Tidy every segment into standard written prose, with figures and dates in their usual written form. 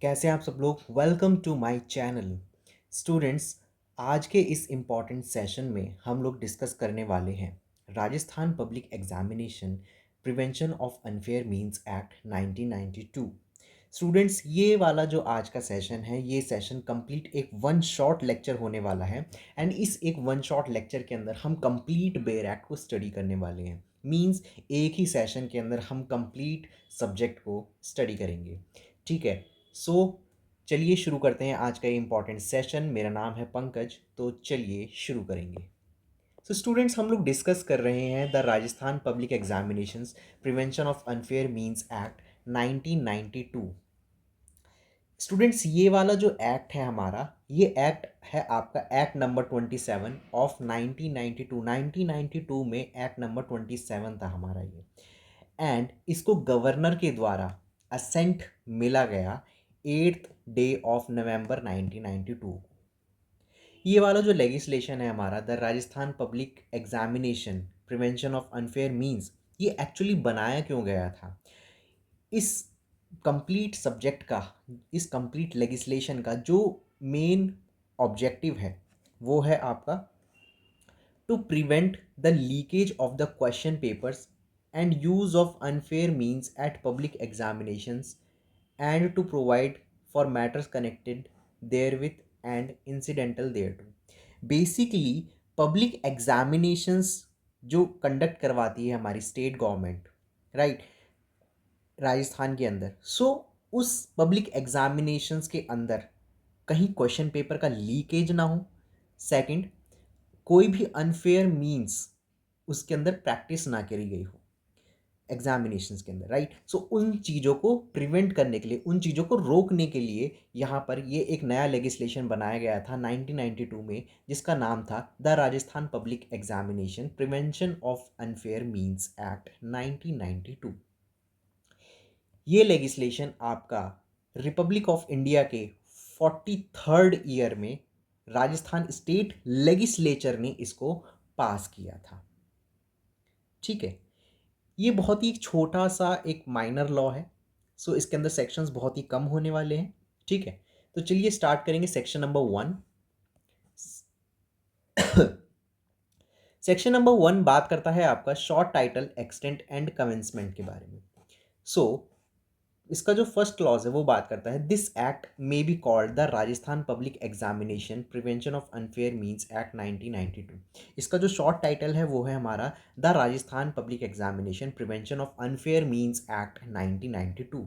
कैसे हैं आप सब लोग। Welcome to my channel students. आज के इस इम्पॉर्टेंट सेशन में हम लोग डिस्कस करने वाले हैं Rajasthan public examination prevention of unfair means act 1992। Students, ये वाला जो आज का सेशन है, ये सेशन कंप्लीट एक वन शॉट लेक्चर होने वाला है। एंड इस एक वन शॉट लेक्चर के अंदर हम कंप्लीट बेयर एक्ट को स्टडी करने वाले हैं। मींस एक ही सेशन के अंदर हम कंप्लीट सब्जेक्ट को स्टडी करेंगे। ठीक है। सो चलिए शुरू करते हैं आज का ये इम्पॉर्टेंट सेशन। मेरा नाम है पंकज, तो चलिए शुरू करेंगे। सो स्टूडेंट्स, हम लोग डिस्कस कर रहे हैं the Rajasthan public examinations prevention of unfair means act 1992। Students, ये वाला जो एक्ट है हमारा, ये एक्ट है आपका एक्ट नंबर 27 ऑफ 1992। 1992 में एक्ट नंबर 27 था हमारा ये। एंड इसको गवर्नर के द्वारा असेंट मिला गया 8 ऑफ नवंबर 1992। ये वाला जो लेगिस्लेशन है हमारा, the Rajasthan public examination prevention of unfair means, ये एक्चुअली बनाया क्यों गया था? इस कंप्लीट सब्जेक्ट का, इस कंप्लीट लेगिस्लेशन का जो मेन ऑब्जेक्टिव है वो है आपका to prevent the leakage of the question papers and use of unfair means at public examinations, and to provide for matters connected therewith and incidental thereto. Basically public examinations जो conduct करवाती है हमारी state government, right, Rajasthan के अंदर, उस public examinations के अंदर कहीं क्वेश्चन पेपर का लीकेज ना हो। सेकंड, कोई भी अनफेयर मीन्स उसके अंदर प्रैक्टिस ना करी गई हो एग्जामिनेशंस के अंदर, राइट। उन चीज़ों को प्रिवेंट करने के लिए, उन चीज़ों को रोकने के लिए यहाँ पर ये एक नया लेगिस्लेशन बनाया गया था 1992 में, जिसका नाम था the Rajasthan public examination prevention of unfair means act 1992। ये लेगिस्लेशन आपका रिपब्लिक ऑफ इंडिया के 43rd ईयर में राजस्थान स्टेट लेगिस्लेचर ने इसको पास किया था। ठीक है। ये बहुत ही एक छोटा सा एक माइनर लॉ है। इसके अंदर सेक्शंस बहुत ही कम होने वाले हैं। ठीक है। तो चलिए स्टार्ट करेंगे सेक्शन नंबर 1। सेक्शन नंबर 1 बात करता है आपका short title extent and commencement के बारे में। सो इसका जो फर्स्ट क्लॉज है वो बात करता है this act may be called the Rajasthan public examination prevention of unfair means act 1992। इसका जो शॉर्ट टाइटल है वो है हमारा the Rajasthan public examination prevention of unfair means act 1992।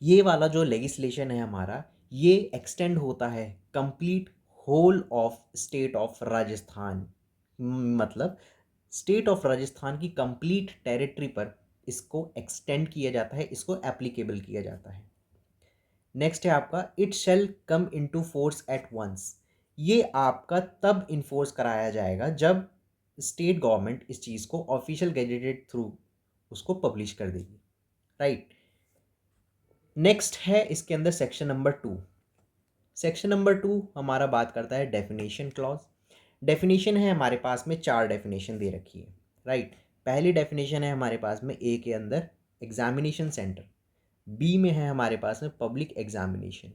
ये वाला जो लेगिस्लेशन है हमारा, ये एक्सटेंड होता है complete whole of state of Rajasthan. मतलब स्टेट ऑफ राजस्थान की कंप्लीट टेरिटरी पर इसको एक्सटेंड किया जाता है, इसको एप्लीकेबल किया जाता है। नेक्स्ट है आपका it shall come into force at once. ये आपका तब इन्फोर्स कराया जाएगा जब स्टेट गवर्नमेंट इस चीज़ को ऑफिशियल गैजेटेड थ्रू उसको पब्लिश कर देगी, राइट। नेक्स्ट है इसके अंदर सेक्शन नंबर 2। सेक्शन नंबर 2 हमारा बात करता है डेफिनेशन क्लॉज। डेफिनेशन है हमारे पास में 4 डेफिनेशन दे रखी है, राइट। पहली डेफिनेशन है हमारे पास में ए के अंदर एग्जामिनेशन सेंटर, बी में है हमारे पास में पब्लिक एग्जामिनेशन,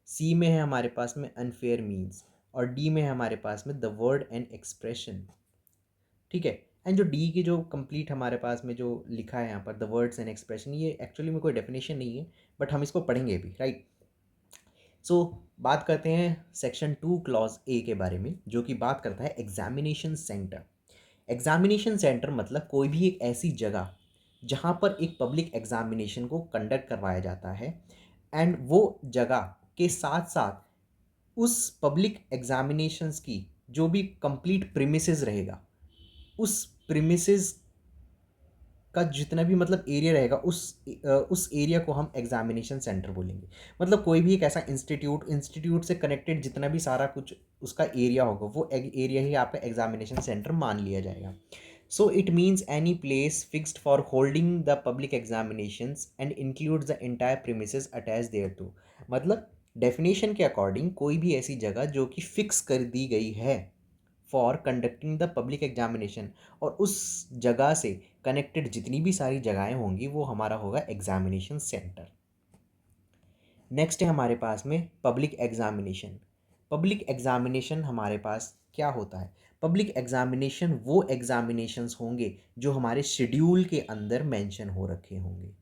सी में है हमारे पास में अनफेयर मीन्स, और डी में है हमारे पास में द वर्ड एंड एक्सप्रेशन। ठीक है। एंड जो डी की जो कंप्लीट हमारे पास में जो लिखा है यहाँ पर द वर्ड्स एंड एक्सप्रेशन, ये एक्चुअली में कोई डेफिनेशन नहीं है, बट हम इसको पढ़ेंगे भी, राइट। बात करते हैं सेक्शन 2 क्लॉज ए के बारे में, जो कि बात करता है एग्जामिनेशन सेंटर। एग्जामिनेशन सेंटर मतलब कोई भी एक ऐसी जगह जहाँ पर एक पब्लिक एग्जामिनेशन को कंडक्ट करवाया जाता है, एंड वो जगह के साथ साथ उस पब्लिक एग्जामिनेशंस की जो भी कंप्लीट प्रीमिसेस रहेगा, उस प्रीमिसेस का जितना भी मतलब एरिया रहेगा, उस एरिया को हम एग्जामिनेशन सेंटर बोलेंगे। मतलब कोई भी एक ऐसा इंस्टीट्यूट से कनेक्टेड जितना भी सारा कुछ उसका एरिया होगा, वो एरिया ही आपका एग्जामिनेशन सेंटर मान लिया जाएगा। It means any place fixed for holding the public examinations and includes the entire premises attached thereto. मतलब डेफिनेशन के अकॉर्डिंग कोई भी ऐसी जगह जो कि फिक्स कर दी गई है for conducting the public examination, और उस जगह से कनेक्टेड जितनी भी सारी जगहें होंगी वो हमारा होगा एग्जामिनेशन सेंटर। नेक्स्ट है हमारे पास में पब्लिक एग्जामिनेशन। पब्लिक एग्जामिनेशन हमारे पास क्या होता है? पब्लिक एग्जामिनेशन वो एग्जामिनेशंस होंगे जो हमारे शेड्यूल के अंदर मेंशन हो रखे होंगे।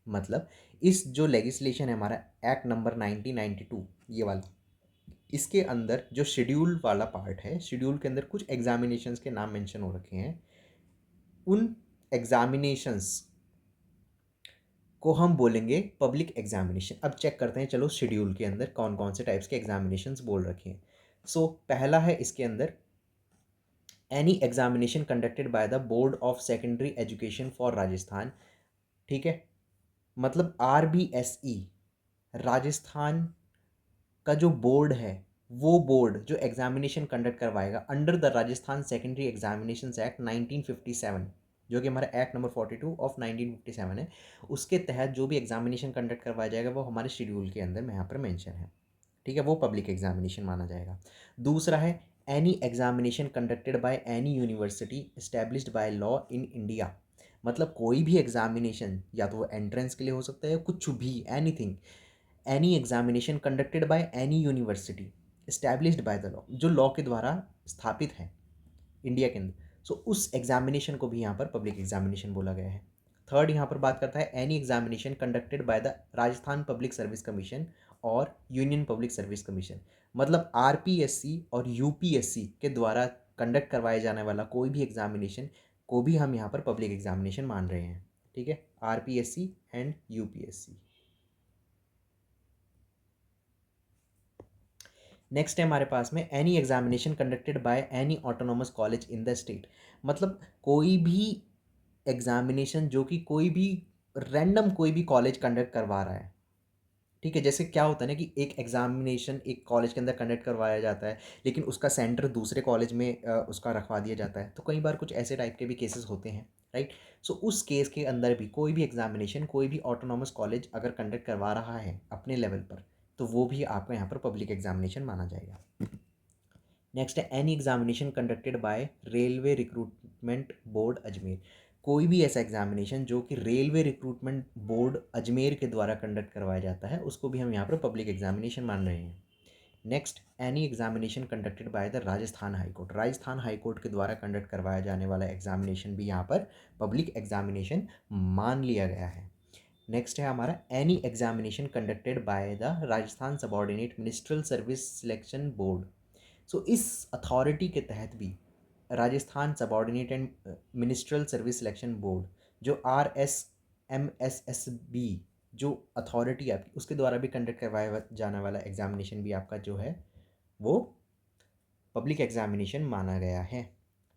मतलब इस जो लेजिस्लेशन है हमारा एक्ट नंबर 1992 ये वाला, इसके अंदर जो शेड्यूल वाला पार्ट है, शेड्यूल के अंदर कुछ एग्जामिनेशंस के नाम मेंशन हो रखे हैं। उन एग्जामिनेशंस को हम बोलेंगे पब्लिक एग्जामिनेशन। अब चेक करते हैं चलो शेड्यूल के अंदर कौन कौन से टाइप्स के एग्जामिनेशंस बोल रखे हैं। पहला है इसके अंदर any examination conducted by the board of secondary education for Rajasthan. ठीक है, मतलब RBSE राजस्थान का जो बोर्ड है, वो बोर्ड जो एग्जामिनेशन कंडक्ट करवाएगा under the Rajasthan secondary examination act 1957, जो कि हमारा एक्ट नंबर 42 ऑफ 1957 है, उसके तहत जो भी एग्जामिनेशन कंडक्ट करवाया जाएगा वो हमारे शेड्यूल के अंदर में यहाँ पर मेंशन है। ठीक है, वो पब्लिक एग्जामिनेशन माना जाएगा। दूसरा है any examination conducted by any university established by law in India. मतलब कोई भी एग्जामिनेशन, या तो वो एंट्रेंस के लिए हो सकता है, कुछ भी, anything, any examination conducted by any university established by the law, जो लॉ के द्वारा स्थापित है इंडिया के अंदर, उस एग्जामिनेशन को भी यहाँ पर पब्लिक एग्जामिनेशन बोला गया है। थर्ड यहाँ पर बात करता है any examination conducted by the Rajasthan public service commission और यूनियन पब्लिक सर्विस कमीशन। मतलब RPSC और UPSC के द्वारा कंडक्ट करवाए जाने वाला कोई भी एग्जामिनेशन को भी हम यहाँ पर पब्लिक एग्जामिनेशन मान रहे हैं। ठीक है, RPSC एंड UPSC। नेक्स्ट है हमारे पास में any examination conducted by any autonomous college in the state. मतलब कोई भी एग्जामिनेशन जो कि कोई भी रैंडम कोई भी कॉलेज कंडक्ट करवा रहा है। ठीक है, जैसे क्या होता है ना कि एक एग्जामिनेशन एक कॉलेज के अंदर कंडक्ट करवाया जाता है, लेकिन उसका सेंटर दूसरे कॉलेज में उसका रखवा दिया जाता है, तो कई बार कुछ ऐसे टाइप के भी केसेस होते हैं। राइट, उस केस के अंदर भी कोई भी एग्जामिनेशन कोई भी ऑटोनॉमस कॉलेज अगर कंडक्ट करवा रहा है अपने लेवल पर, तो वो भी आपका यहाँ पर पब्लिक एग्जामिनेशन माना जाएगा। नेक्स्ट है any examination conducted by railway recruitment board Ajmer. कोई भी ऐसा एग्जामिनेशन जो कि रेलवे रिक्रूटमेंट बोर्ड अजमेर के द्वारा कंडक्ट करवाया जाता है, उसको भी हम यहाँ पर पब्लिक एग्जामिनेशन मान रहे हैं। Next any examination conducted by the Rajasthan high court. Rajasthan high court के द्वारा कंडक्ट करवाया जाने वाला एग्जामिनेशन भी यहाँ पर पब्लिक एग्जामिनेशन मान लिया गया है। नेक्स्ट है हमारा any examination conducted by the Rajasthan subordinate ministerial service selection board. इस अथॉरिटी के तहत भी Rajasthan subordinate and ministerial service selection board, जो RSMSSB जो अथॉरिटी आपकी, उसके द्वारा भी कंडक्ट करवाया जाने वाला एग्जामिनेशन भी आपका जो है वो पब्लिक एग्जामिनेशन माना गया है।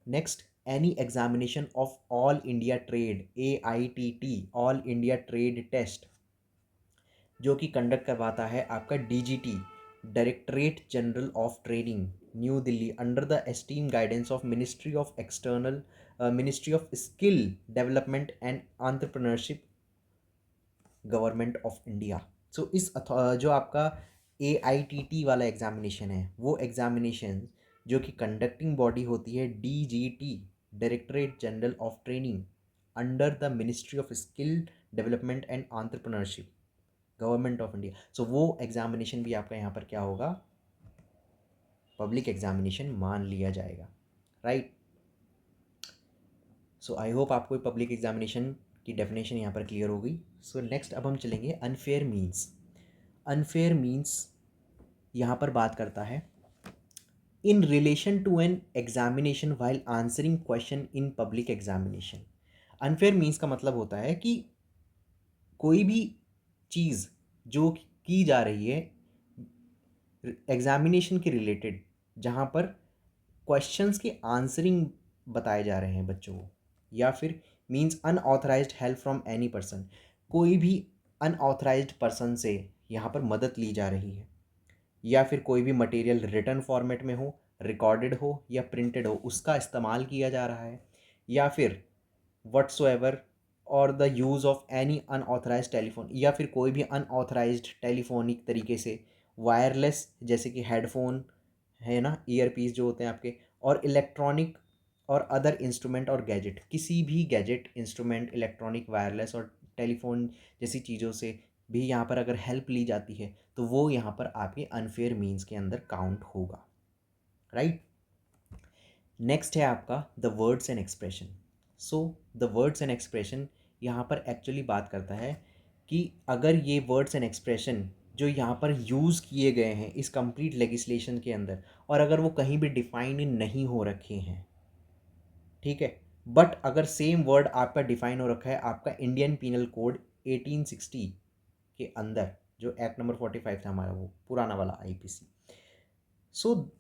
Next any examination of all India trade AITT all India trade test, जो कि कंडक्ट करवाता है आपका DGT directorate general of trading new Delhi under the esteem guidance of ministry of skill development and entrepreneurship government of India. जो आपका AITT वाला examination है, वो एग्जामिनेशन जो कि कंडक्टिंग बॉडी होती है DGT directorate general of training under the ministry of skill development and entrepreneurship government of India. वो एग्जामिनेशन भी आपका यहाँ पर क्या होगा, पब्लिक एग्जामिनेशन मान लिया जाएगा। राइट, आई होप आपको पब्लिक एग्जामिनेशन की डेफिनेशन यहाँ पर क्लियर हो गई। नेक्स्ट अब हम चलेंगे अनफेयर मीन्स। अनफेयर मीन्स यहाँ पर बात करता है in relation to an examination while answering question in public examination. Unfair means का मतलब होता है कि कोई भी चीज़ जो की जा रही है एग्जामिनेशन के रिलेटेड, जहाँ पर क्वेश्चंस के आंसरिंग बताए जा रहे हैं बच्चों को, या फिर means unauthorised help from any person, कोई भी अनऑथराइज्ड पर्सन से यहाँ पर मदद ली जा रही है, या फिर कोई भी मटेरियल रिटर्न फॉर्मेट में हो, रिकॉर्डेड हो या प्रिंटेड हो, उसका इस्तेमाल किया जा रहा है, या फिर whatsoever or the use of any unauthorised telephone, या फिर कोई भी अनऑथराइज्ड टेलीफोनिक तरीके से वायरलेस, जैसे कि हेडफोन है ना, ईयरपीस जो होते हैं आपके, और इलेक्ट्रॉनिक और अदर इंस्ट्रूमेंट और गैजेट, किसी भी गैजेट इंस्ट्रूमेंट इलेक्ट्रॉनिक वायरलेस और टेलीफोन जैसी चीज़ों से भी यहाँ पर अगर हेल्प ली जाती है तो वो यहाँ पर आपके अनफेयर मीन्स के अंदर काउंट होगा, राइट। नेक्स्ट है आपका the words and expression. So the words and expression यहाँ पर एक्चुअली बात करता है कि अगर ये वर्ड्स एंड एक्सप्रेशन जो यहाँ पर यूज़ किए गए हैं इस कंप्लीट लेगिस्लेशन के अंदर, और अगर वो कहीं भी डिफाइन नहीं हो रखे हैं, ठीक है, बट अगर सेम वर्ड आपका डिफाइन हो रखा है आपका इंडियन पीनल कोड 1860 के अंदर, जो एक्ट नंबर 45 था हमारा, वो पुराना वाला आईपीसी, सो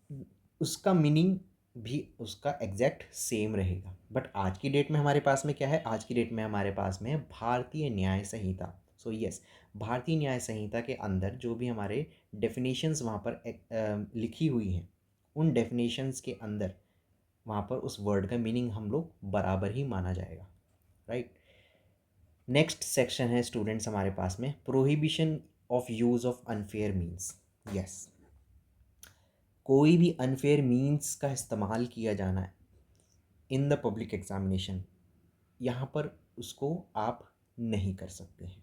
उसका मीनिंग भी उसका एग्जैक्ट सेम रहेगा। बट आज की डेट में हमारे पास में क्या है, आज की डेट में हमारे पास में है भारतीय न्याय संहिता। सो यस, भारतीय न्याय संहिता के अंदर जो भी हमारे डेफिनेशंस वहाँ पर लिखी हुई हैं, उन डेफिनेशंस के अंदर वहाँ पर उस वर्ड का मीनिंग हम लोग बराबर ही माना जाएगा, राइट। नेक्स्ट सेक्शन है स्टूडेंट्स हमारे पास में prohibition of use of unfair means. Yes, कोई भी अनफेयर मीन्स का इस्तेमाल किया जाना है इन द पब्लिक एग्जामिनेशन, यहाँ पर उसको आप नहीं कर सकते हैं,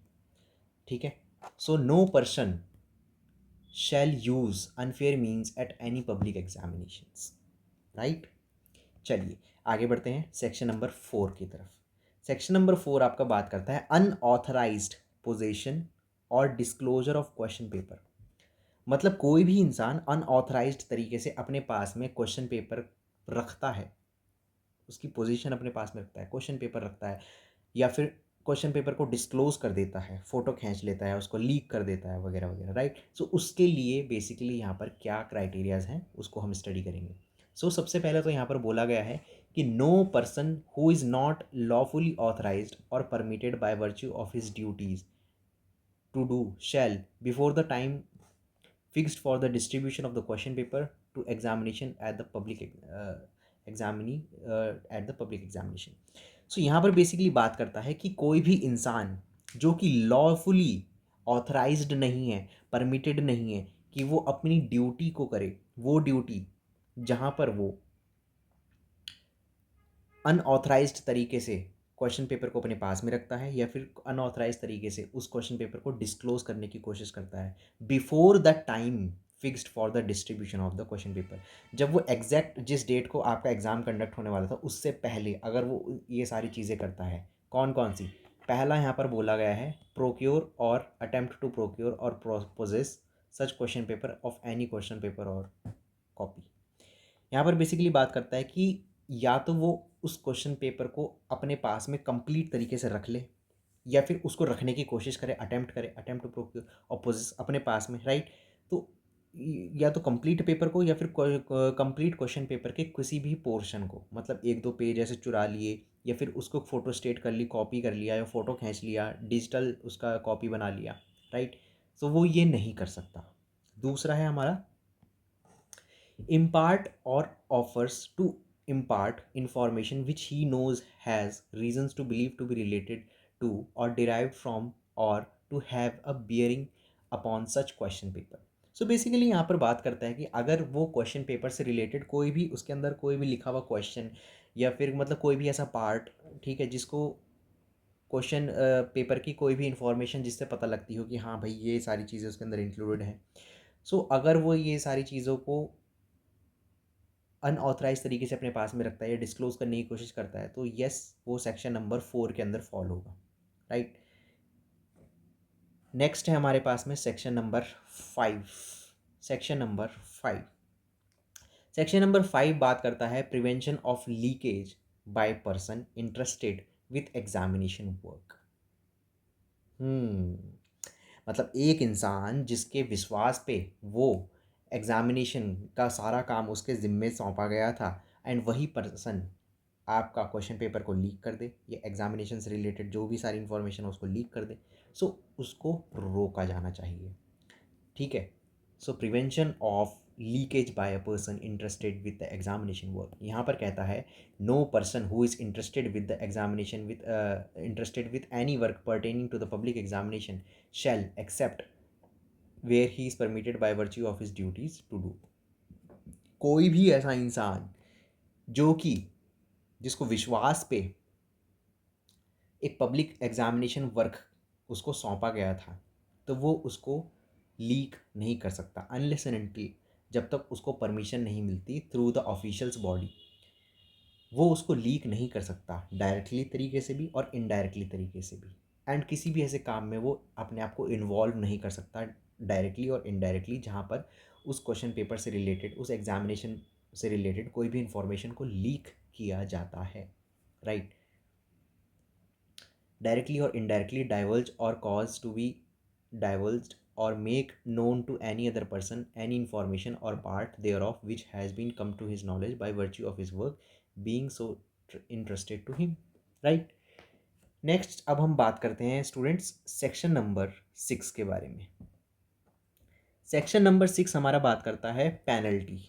ठीक है। So no person shall use unfair means at any public examinations, right. चलिए आगे बढ़ते हैं सेक्शन नंबर 4 की तरफ। सेक्शन नंबर 4 आपका बात करता है अनऑथराइज्ड पोजेशन और डिस्क्लोजर ऑफ क्वेश्चन पेपर। मतलब कोई भी इंसान अनऑथराइज्ड तरीके से अपने पास में क्वेश्चन पेपर रखता है, उसकी पोजीशन अपने पास में रखता है, क्वेश्चन पेपर रखता है, या फिर क्वेश्चन पेपर को डिस्क्लोज कर देता है, फ़ोटो खींच लेता है, उसको लीक कर देता है वगैरह वगैरह, राइट। सो उसके लिए बेसिकली यहाँ पर क्या क्राइटेरियाज हैं उसको हम स्टडी करेंगे। सो सबसे पहले तो यहाँ पर बोला गया है कि no person who is not lawfully authorised or permitted by virtue of his duties to do shall before the time fixed for the distribution of the question paper to examination at the public examining at the public examination। सो यहाँ पर basically बात करता है कि कोई भी इंसान जो कि लॉफुली ऑथराइज्ड नहीं है, परमिटेड नहीं है कि वो अपनी ड्यूटी को करे, वो ड्यूटी जहाँ पर वो अनऑथराइज्ड तरीके से क्वेश्चन पेपर को अपने पास में रखता है या फिर अनऑथराइज तरीके से उस क्वेश्चन पेपर को डिस्क्लोज करने की कोशिश करता है before the time fixed for the distribution of the question paper. जब वो एग्जैक्ट जिस डेट को आपका एग्जाम कंडक्ट होने वाला था उससे पहले अगर वो ये सारी चीज़ें करता है, कौन कौन सी, पहला यहाँ पर बोला गया है procure or attempt to procure or possess such question paper of any question paper or copy. यहाँ पर बेसिकली बात करता है कि या तो वो उस क्वेश्चन पेपर को अपने पास में कंप्लीट तरीके से रख ले या फिर उसको रखने की कोशिश करे, attempt to procure or poses अपने पास में, राइट। तो या तो कंप्लीट पेपर को या फिर कंप्लीट क्वेश्चन पेपर के किसी भी पोर्शन को, मतलब एक दो पेज ऐसे चुरा लिए या फिर उसको फोटो स्टेट कर ली, कॉपी कर लिया या फ़ोटो खींच लिया, डिजिटल उसका कॉपी बना लिया, राइट। तो वो ये नहीं कर सकता। दूसरा है हमारा impart or offers to impart information which he knows has reasons to believe to be related to or derived from or to have a bearing upon such question paper। So basically यहाँ पर बात करता है कि अगर वो question paper से related कोई भी उसके अंदर कोई भी लिखा हुआ क्वेश्चन या फिर मतलब कोई भी ऐसा पार्ट, ठीक है, जिसको क्वेश्चन पेपर की कोई भी इंफॉर्मेशन जिससे पता लगती हो कि हाँ भाई ये सारी चीज़ें उसके अंदर इंक्लूडेड हैं, सो अगर वो ये सारी चीज़ों को अनऑथराइज तरीके से अपने पास में रखता है या डिस्क्लोज करने की कोशिश करता है तो यस वो सेक्शन नंबर 4 के अंदर फॉल होगा, राइट। नेक्स्ट है हमारे पास में section number 5। Section number 5 section number 5 बात करता है prevention of leakage by person interested with examination work. मतलब एक इंसान जिसके विश्वास पे वो एग्जामिनेशन का सारा काम उसके ज़िम्मे सौंपा गया था एंड वही पर्सन आपका क्वेश्चन पेपर को लीक कर दे या एग्जामिनेशन से रिलेटेड जो भी सारी इन्फॉर्मेशन है उसको लीक कर दे, सो उसको रोका जाना चाहिए, ठीक है। So prevention of leakage by a person interested with the examination work, यहाँ पर कहता है no person who is interested with the examination with interested with any work pertaining to the public examination shall except where he is permitted by virtue of his duties to do. कोई भी ऐसा इंसान जो कि जिसको विश्वास पे एक पब्लिक एग्जामिनेशन वर्क उसको सौंपा गया था तो वो उसको लीक नहीं कर सकता अनलेस एंड अनटिल, जब तक उसको परमिशन नहीं मिलती थ्रू द ऑफिशियल्स बॉडी, वो उसको लीक नहीं कर सकता डायरेक्टली तरीके से भी और इनडायरेक्टली तरीके से भी। एंड किसी भी ऐसे काम में वो अपने आप को इन्वॉल्व नहीं कर सकता डायरेक्टली और इनडायरेक्टली जहाँ पर उस क्वेश्चन पेपर से रिलेटेड, उस एग्जामिनेशन से रिलेटेड कोई भी इंफॉर्मेशन को लीक किया जाता है, right. directly or indirectly divulge or cause to be divulged or make known to any other person any information or part thereof which has been come to his knowledge by virtue of his work being so interested to him, right। Next अब हम बात करते हैं students section number 6 के बारे में। Section number 6 हमारा बात करता है पेनल्टी।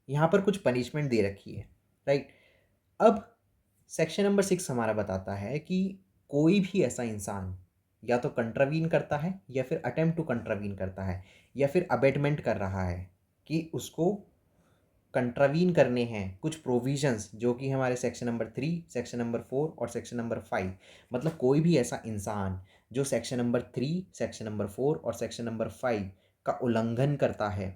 यहाँ पर कुछ पनिशमेंट दे रखी है, राइट। अब सेक्शन नंबर 6 हमारा बताता है कि कोई भी ऐसा इंसान या तो कंट्रावीन करता है या फिर अटेम्प्ट टू कंट्रावीन करता है या फिर अबेटमेंट कर रहा है कि उसको कंट्रावीन करने हैं कुछ प्रोविजंस जो कि हमारे सेक्शन नंबर 3, सेक्शन नंबर 4 और सेक्शन नंबर 5, मतलब कोई भी ऐसा इंसान जो सेक्शन नंबर 3, सेक्शन नंबर 4 और सेक्शन नंबर 5 का उल्लंघन करता है,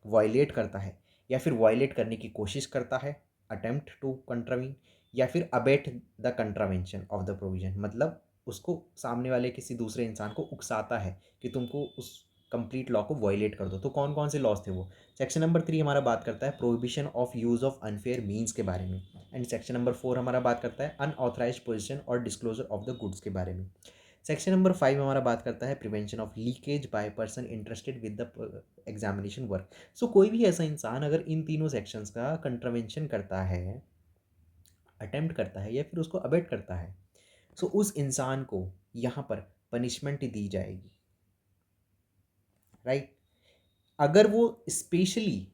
वायलेट करता है या फिर वायलेट करने की कोशिश करता है, अटेम्प्ट टू कंट्रावीन, या फिर abet the contravention of the provision, मतलब उसको सामने वाले किसी दूसरे इंसान को उकसाता है कि तुमको उस कंप्लीट लॉ को वायलेट कर दो। तो कौन कौन से लॉज थे वो? सेक्शन नंबर 3 हमारा बात करता है prohibition of use of unfair means के बारे में, एंड सेक्शन नंबर 4 हमारा बात करता है अनऑथराइज पोजीशन और डिस्क्लोजर ऑफ द गुड्स के बारे में। सेक्शन नंबर 5 हमारा बात करता है prevention of leakage by person interested with the examination work. So कोई भी ऐसा इंसान अगर इन तीनों सेक्शंस का कंट्रावेंशन करता है, अटेम्प्ट करता है या फिर उसको अबेट करता है, सो उस इंसान को यहाँ पर पनिशमेंट दी जाएगी, राइट। अगर वो स्पेशली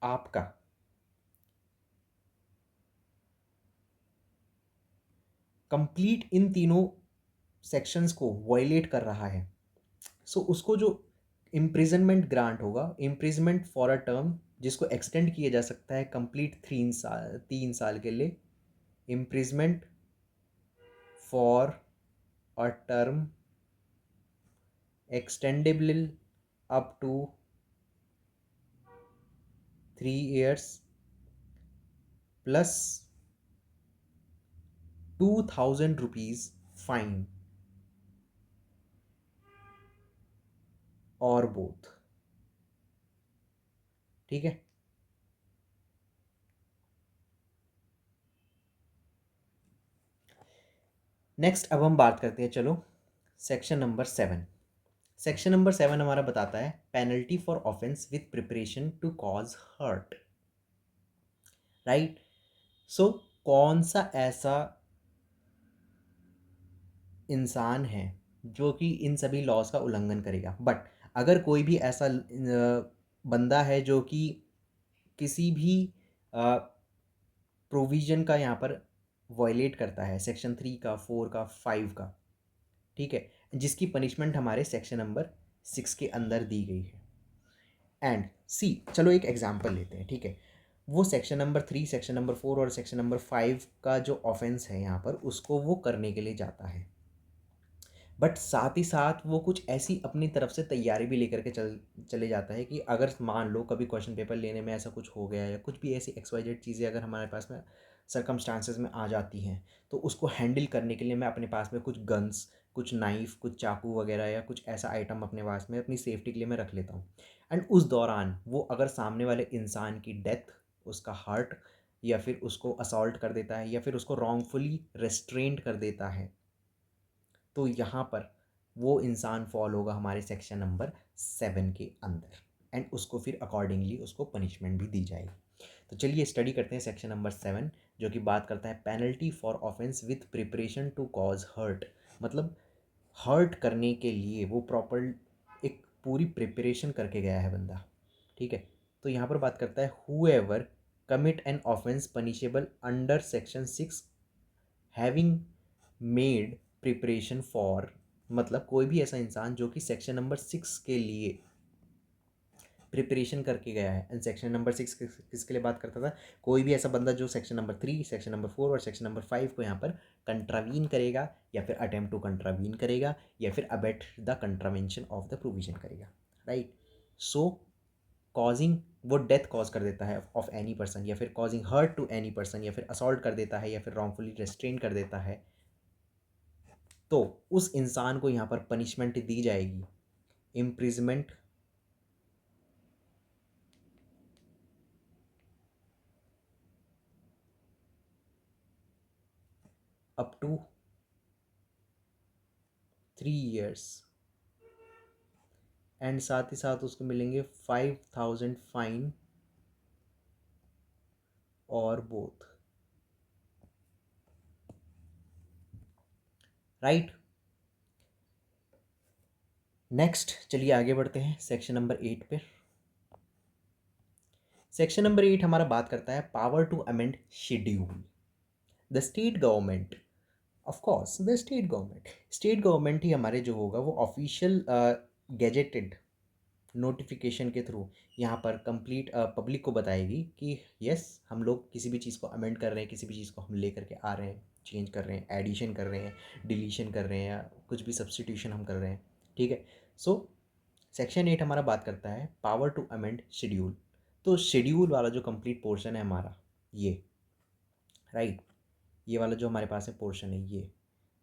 आपका कंप्लीट इन तीनों सेक्शंस को वायलेट कर रहा है, सो उसको जो इम्प्रिजनमेंट ग्रांट होगा, इम्प्रिजमेंट फॉर अ टर्म जिसको एक्सटेंड किया जा सकता है कंप्लीट 3 साल के लिए, imprisonment for a term extendable up to 3 years plus 2000 rupees fine और बोथ, ठीक है। नेक्स्ट अब हम बात करते हैं, चलो सेक्शन नंबर 7। सेक्शन नंबर 7 हमारा बताता है penalty for offence with preparation to cause hurt, right. So कौन सा ऐसा इंसान है जो कि इन सभी लॉज का उल्लंघन करेगा, बट अगर कोई भी ऐसा बंदा है जो कि किसी भी प्रोविजन का यहाँ पर वायलेट करता है, सेक्शन 3 का, 4 का, 5 का, ठीक है, जिसकी पनिशमेंट हमारे सेक्शन नंबर 6 के अंदर दी गई है। एंड सी, चलो एक एग्जांपल लेते हैं, ठीक है। वो सेक्शन नंबर 3, सेक्शन नंबर 4 और सेक्शन नंबर 5 का जो ऑफेंस है यहाँ पर, उसको वो करने के लिए जाता है, बट साथ ही साथ वो कुछ ऐसी अपनी तरफ से तैयारी भी लेकर के चले जाता है कि अगर मान लो कभी क्वेश्चन पेपर लेने में ऐसा कुछ हो गया या कुछ भी ऐसी XYZ चीज़ें अगर हमारे पास में सरकमस्टांसेस में आ जाती हैं, तो उसको हैंडल करने के लिए मैं अपने पास में कुछ गन्स, कुछ नाइफ, कुछ चाकू वगैरह या कुछ ऐसा आइटम अपने पास में अपनी सेफ्टी के लिए मैं रख लेता हूँ। एंड उस दौरान वो अगर सामने वाले इंसान की डेथ, उसका हार्ट, या फिर उसको असॉल्ट कर देता है या फिर उसको रॉन्गफुली रेस्ट्रेंड कर देता है, तो यहाँ पर वो इंसान फॉल होगा हमारे सेक्शन नंबर 7 के अंदर, एंड उसको फिर अकॉर्डिंगली उसको पनिशमेंट भी दी जाएगी। तो चलिए स्टडी करते हैं सेक्शन नंबर 7, जो कि बात करता है penalty for offence with preparation to cause hurt, मतलब हर्ट करने के लिए वो प्रॉपर एक पूरी प्रिपरेशन करके गया है बंदा, ठीक है। तो यहाँ पर बात करता है whoever commit an offense punishable under section 6 having made preparation for, मतलब कोई भी ऐसा इंसान जो कि सेक्शन नंबर 6 के लिए प्रिपरेशन करके गया है। एंड सेक्शन नंबर 6 किसके लिए बात करता था? कोई भी ऐसा बंदा जो सेक्शन नंबर 3, सेक्शन नंबर 4 और सेक्शन नंबर 5 को यहाँ पर कंट्रावीन करेगा, या फिर अटेम्प्ट टू कंट्रावीन करेगा, या फिर abet the contravention of the provision करेगा, राइट। सो कॉजिंग, वो डेथ कॉज कर देता है ऑफ एनी पर्सन, या फिर causing hurt to any person, या फिर असॉल्ट कर देता है, या फिर रॉन्गफुली रेस्ट्रेन कर देता है, तो उस इंसान को यहाँ पर पनिशमेंट दी जाएगी, imprisonment up to 3 years, and साथ ही साथ उसको मिलेंगे 5,000 फाइन और बोथ, राइट। नेक्स्ट चलिए आगे बढ़ते हैं सेक्शन नंबर 8 पे। सेक्शन नंबर 8 हमारा बात करता है power to amend schedule. The state government, of course the state government ही हमारे जो होगा वो ऑफिशियल गेजेटेड नोटिफिकेशन के थ्रू यहाँ पर कंप्लीट पब्लिक को बताएगी कि यस, हम लोग किसी भी चीज़ को अमेंड कर रहे हैं, किसी भी चीज़ को हम लेकर के आ रहे हैं, चेंज कर रहे हैं, एडिशन कर रहे हैं, डिलीशन कर रहे हैं, या कुछ भी सब्सटीट्यूशन हम कर रहे हैं, ठीक है। सो सेक्शन 8 हमारा बात करता है पावर टू अमेंड शेड्यूल। तो शेड्यूल वाला जो कंप्लीट पोर्शन है हमारा, ये राइट, ये वाला जो हमारे पास है पोर्शन है ये,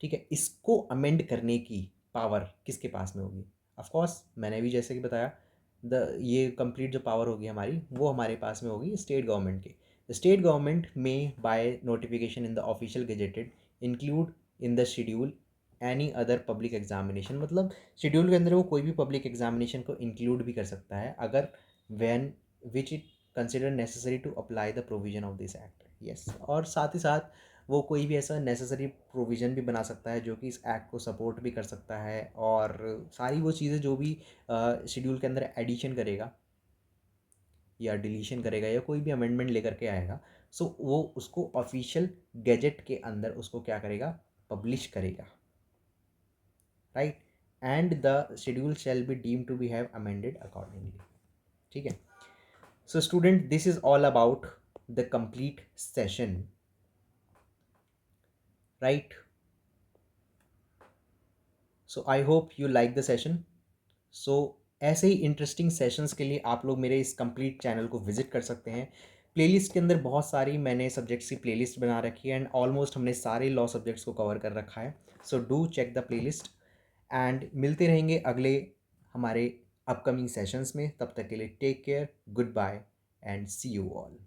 ठीक है, इसको अमेंड करने की पावर किसके पास में होगी? ऑफ कोर्स मैंने भी जैसे कि बताया, ये कंप्लीट जो पावर होगी हमारी वो हमारे पास में होगी स्टेट गवर्नमेंट की। द स्टेट गवर्नमेंट में by notification in the official gazetted include in the schedule any other public examination, मतलब शेड्यूल के अंदर वो कोई भी पब्लिक एग्जामिनेशन को इंक्लूड भी कर सकता है अगर when which it consider necessary to apply the provision of this act, yes. और साथ ही साथ वो कोई भी ऐसा नेसेसरी प्रोविज़न भी बना सकता है जो कि इस एक्ट को सपोर्ट भी कर सकता है, और सारी वो चीज़ें जो भी शेड्यूल के अंदर एडिशन करेगा या डिलीशन करेगा या कोई भी अमेंडमेंट लेकर के आएगा, सो वो उसको ऑफिशियल गैजेट के अंदर उसको क्या करेगा? पब्लिश करेगा, right. And the schedule shall be deem to be have amended accordingly, ठीक है। So student, this is all about the complete session, right. So I hope you like the session. So ऐसे ही interesting sessions के लिए आप लोग मेरे इस कंप्लीट चैनल को विजिट कर सकते हैं। प्लेलिस्ट के अंदर बहुत सारी मैंने सब्जेक्ट्स की प्लेलिस्ट बना रखी है, एंड ऑलमोस्ट हमने सारे लॉ सब्जेक्ट्स को कवर कर रखा है। So do check the playlist, and मिलते रहेंगे अगले हमारे अपकमिंग सेशंस में। तब तक के लिए take care, good bye and see you all.